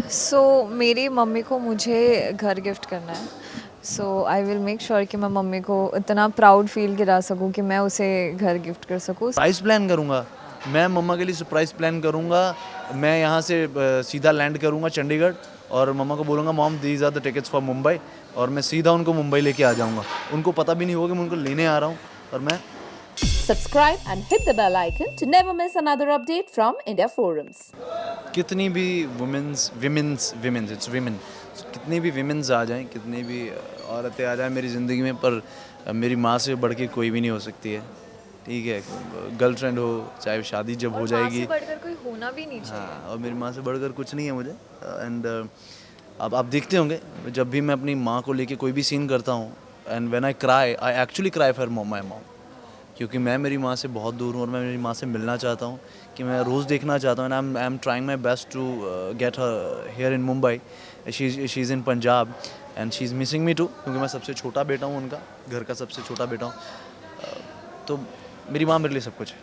मेरी मम्मी को मुझे घर गिफ्ट करना है। आई विल मेक श्योर कि मैं मम्मी को इतना प्राउड फील करा सकूं कि मैं उसे घर गिफ्ट कर सकूं। सरप्राइज प्लान करूँगा। मैं मम्मा के लिए सरप्राइज प्लान करूँगा। मैं यहाँ से सीधा लैंड करूँगा चंडीगढ़ और मम्मा को बोलूँगा mom these are the tickets for Mumbai, और मैं सीधा उनको मुंबई लेके आ जाऊँगा। उनको पता भी नहीं होगा कि मैं उनको लेने आ रहा हूँ। और मैं Subscribe and hit the bell icon to never miss another update from India Forums. कितनी भी विमेंस इट्स विमेन, कितनी भी विमेंस आ जाएं, कितनी भी औरतें आ जाएं मेरी ज़िंदगी में, पर मेरी माँ से बढ़ के कोई भी नहीं हो सकती है। ठीक है, गर्लफ्रेंड हो चाहे शादी जब हो जाएगी, माँ से बढ़कर कोई होना भी नहीं चाहिए। हाँ, और मेरी माँ से बढ़कर कुछ नहीं है मुझे। एंड अब आप देखते होंगे जब भी मैं अपनी माँ को लेके कोई भी सीन करता हूँ, and when I actually cry for my mom, क्योंकि मैं मेरी माँ से बहुत दूर हूँ और मैं मेरी माँ से मिलना चाहता हूँ, कि मैं रोज़ देखना चाहता हूँ। And I am trying my best to get her here in Mumbai. She is in Punjab and she is missing me too, क्योंकि मैं सबसे छोटा बेटा हूँ उनका, घर का सबसे छोटा बेटा हूँ। तो मेरी माँ मेरे लिए सब कुछ है।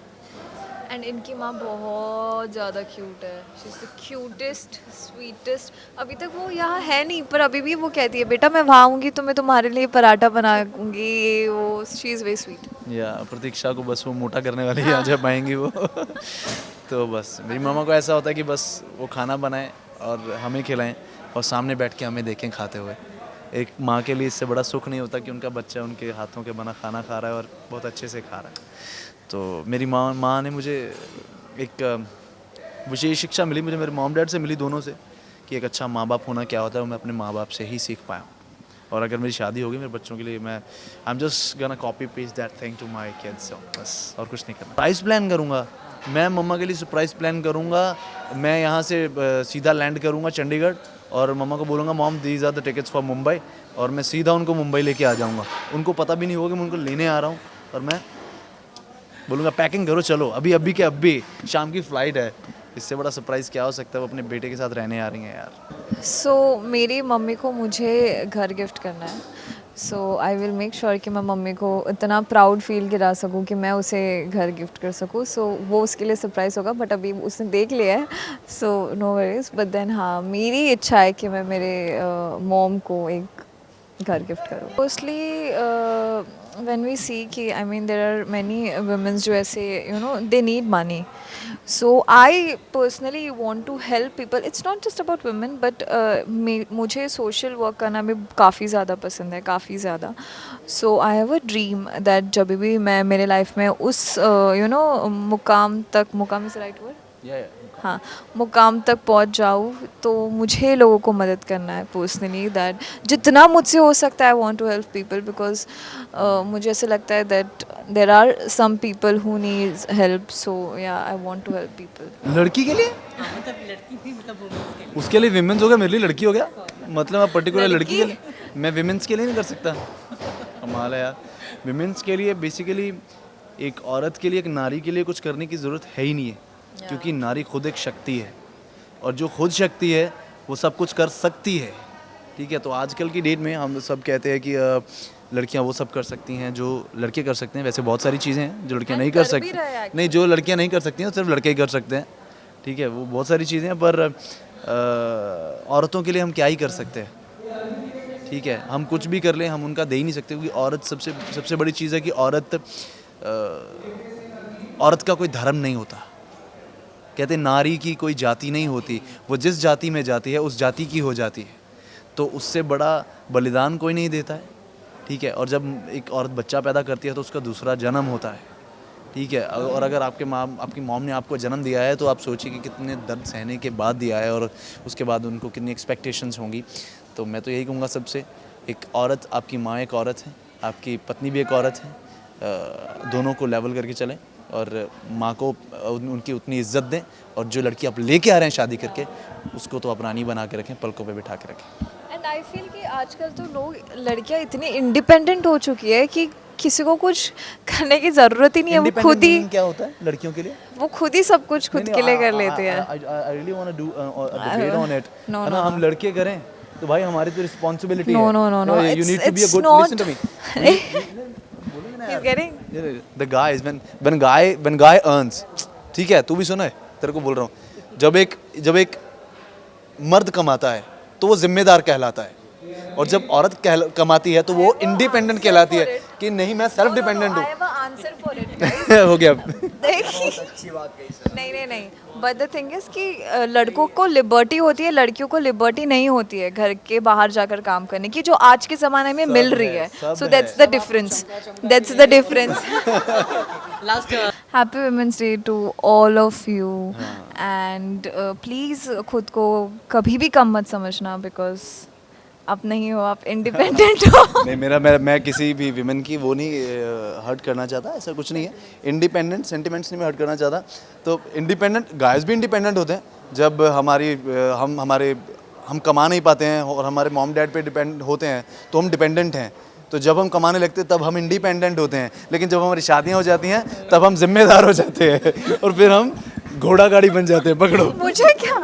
एंड इनकी माँ बहुत ज़्यादा क्यूट है। She is the cutest sweetest. अभी तक वो यहाँ है नहीं, पर अभी भी वो कहती है बेटा मैं वहाँ आऊँगी तो मैं तुम्हारे लिए पराठा बनाऊँगी, ये वो। She is very sweet. या प्रतीक्षा को बस वो मोटा करने वाले ही आ जा पाएंगी वो। तो बस मेरी मामा को ऐसा होता है कि बस वो खाना बनाएं और हमें खिलाएं और सामने बैठ के हमें देखें खाते हुए। एक माँ के लिए इससे बड़ा सुख नहीं होता कि उनका बच्चा उनके हाथों के बना खाना खा रहा है और बहुत अच्छे से खा रहा है। तो मेरी माँ ने मुझे एक विशेष शिक्षा मिली, मुझे मेरे मॉम डैड से मिली, दोनों से, कि एक अच्छा माँ बाप होना क्या होता है। मैं अपने माँ बाप से ही सीख पाया हूँ। और अगर मेरी शादी होगी मेरे बच्चों के लिए, मैं I am just gonna copy paste that thing to my kids, बस, और कुछ नहीं करना। सरप्राइज प्लान करूँगा। मैं मम्मा के लिए सरप्राइज प्लान करूँगा। मैं यहाँ से सीधा लैंड करूँगा चंडीगढ़ और मम्मा को बोलूँगा mom these are the tickets for Mumbai, और मैं सीधा उनको मुंबई लेके आ जाऊँगा। उनको पता भी नहीं होगा कि मैं उनको लेने आ रहा हूँ। और मैं बोलूँगा पैकिंग करो, चलो अभी अभी के अभी, शाम की फ़्लाइट है। इससे बड़ा सरप्राइज़ क्या हो सकता है। वो अपने बेटे के साथ रहने आ रही हैं यार। मेरी मम्मी को मुझे घर गिफ्ट करना है। आई विल मेक श्योर कि मैं मम्मी को इतना प्राउड फील करा सकूं कि मैं उसे घर गिफ्ट कर सकूं। वो उसके लिए सरप्राइज़ होगा, बट अभी उसने देख लिया है, नो वरीज। बट देन हाँ, मेरी इच्छा है कि मैं मेरे मॉम को एक घर गिफ्ट करूँ। मोस्टली व्हेन वी सी कि I mean there are many womens जो ऐसे they need money. I personally want to help people. It's not just about women, but मुझे सोशल वर्क करना भी काफ़ी ज़्यादा पसंद है, काफ़ी ज़्यादा। I have a dream that जब भी मैं मेरे लाइफ में उस मुकाम इज़ राइट वर्ड, हाँ, मुकाम तक पहुंच जाऊँ, तो मुझे लोगों को मदद करना है पर्सनली। दैट जितना मुझसे हो सकता है I want to help people, because मुझे ऐसे लगता है that there are some people who needs help. या I want to help people. लड़की के लिए, उसके लिए विमेंस हो गया, मेरे लिए लड़की हो गया। मतलब आप पर्टिकुलर लड़की के लिए, मैं विमेंस के लिए नहीं कर सकता। कमाल है यार। विमेंस के लिए बेसिकली एक औरत के लिए, एक नारी के लिए कुछ करने की ज़रूरत है ही नहीं है, क्योंकि नारी खुद एक शक्ति है, और जो खुद शक्ति है वो सब कुछ कर सकती है। ठीक है, तो आजकल की डेट में हम सब कहते हैं कि लड़कियां वो सब कर सकती हैं जो लड़के कर सकते हैं। वैसे बहुत सारी चीज़ें हैं जो लड़कियां नहीं कर सकती, नहीं, जो लड़कियां नहीं कर सकती हैं सिर्फ लड़के ही कर सकते हैं। ठीक है, वो बहुत सारी चीज़ें हैं, पर औरतों के लिए हम क्या ही कर सकते हैं। ठीक है, हम कुछ भी कर लें, हम उनका दे ही नहीं सकते, क्योंकि औरत सबसे सबसे बड़ी चीज़ है कि औरत का कोई धर्म नहीं होता। कहते नारी की कोई जाति नहीं होती, वो जिस जाति में जाती है उस जाति की हो जाती है। तो उससे बड़ा बलिदान कोई नहीं देता है। ठीक है, और जब एक औरत बच्चा पैदा करती है तो उसका दूसरा जन्म होता है। ठीक है, और अगर आपकी मॉम ने आपको जन्म दिया है, तो आप सोचिए कि कितने दर्द सहने के बाद दिया है, और उसके बाद उनको कितनी एक्सपेक्टेशंस होंगी। तो मैं तो यही कहूँगा सबसे, एक औरत, आपकी माँ एक औरत है, आपकी पत्नी भी एक औरत है। दोनों को लेवल करके चलें, और माँ को उनकी उतनी इज्जत दें, और जो लड़की आप लेके आ रहे हैं शादी करके, उसको तो आप रानी बना के रखें, पलकों पे बिठा के रखें। एंड आई फील कि आजकल तो लोग, लड़कियां इतनी इंडिपेंडेंट हो चुकी है कि किसी को कुछ करने की ज़रूरत ही नहीं है। वो इंडिपेंडेंट खुद ही मीनिंग क्या होता है लड़कियों के लिए? वो खुद ही सब कुछ खुद के लिए कर लेते हैं। I really want to do a debate on it. No, है ना, no, हम no. लड़के करें तो भाई हमारी तो रिस्पॉन्सिबिलिटी No, है। no, no, no. You need to be a It's good, not. Listen to me. He's getting. The guys when guy earns, ठीक है, तू भी सुना है, तेरे को बोल रहा हूँ, जब एक मर्द कमाता है तो वो जिम्मेदार कहलाता है, और जब औरत कमाती है तो वो इंडिपेंडेंट कहलाती है कि नहीं मैं सेल्फ डिपेंडेंट हूँ। आंसर फॉर इट हो गया। नहीं नहीं नहीं, बट द थिंग इज कि लड़कों को लिबर्टी होती है, लड़कियों को लिबर्टी नहीं होती है घर के बाहर जाकर काम करने की, जो आज के ज़माने में मिल रही है। So that's the difference, that's the difference. Happy women's day to all of you, and please खुद को कभी भी कम मत समझना, बिकॉज आप नहीं हो, आप इंडिपेंडेंट हो। नहीं, मैं किसी भी विमेन की वो नहीं हर्ट करना चाहता, ऐसा कुछ नहीं है। इंडिपेंडेंट सेंटिमेंट्स नहीं मैं हर्ट करना चाहता। तो इंडिपेंडेंट गाइस भी इंडिपेंडेंट होते हैं जब हम कमा नहीं पाते हैं और हमारे मॉम डैड पे डिपेंड होते हैं तो हम डिपेंडेंट हैं। तो जब हम कमाने लगते हैं तब हम इंडिपेंडेंट होते हैं, लेकिन जब हमारी शादियां हो जाती हैं तब हम जिम्मेदार हो जाते हैं और फिर हम घोड़ा गाड़ी बन जाते हैं। पकड़ो मुझे क्या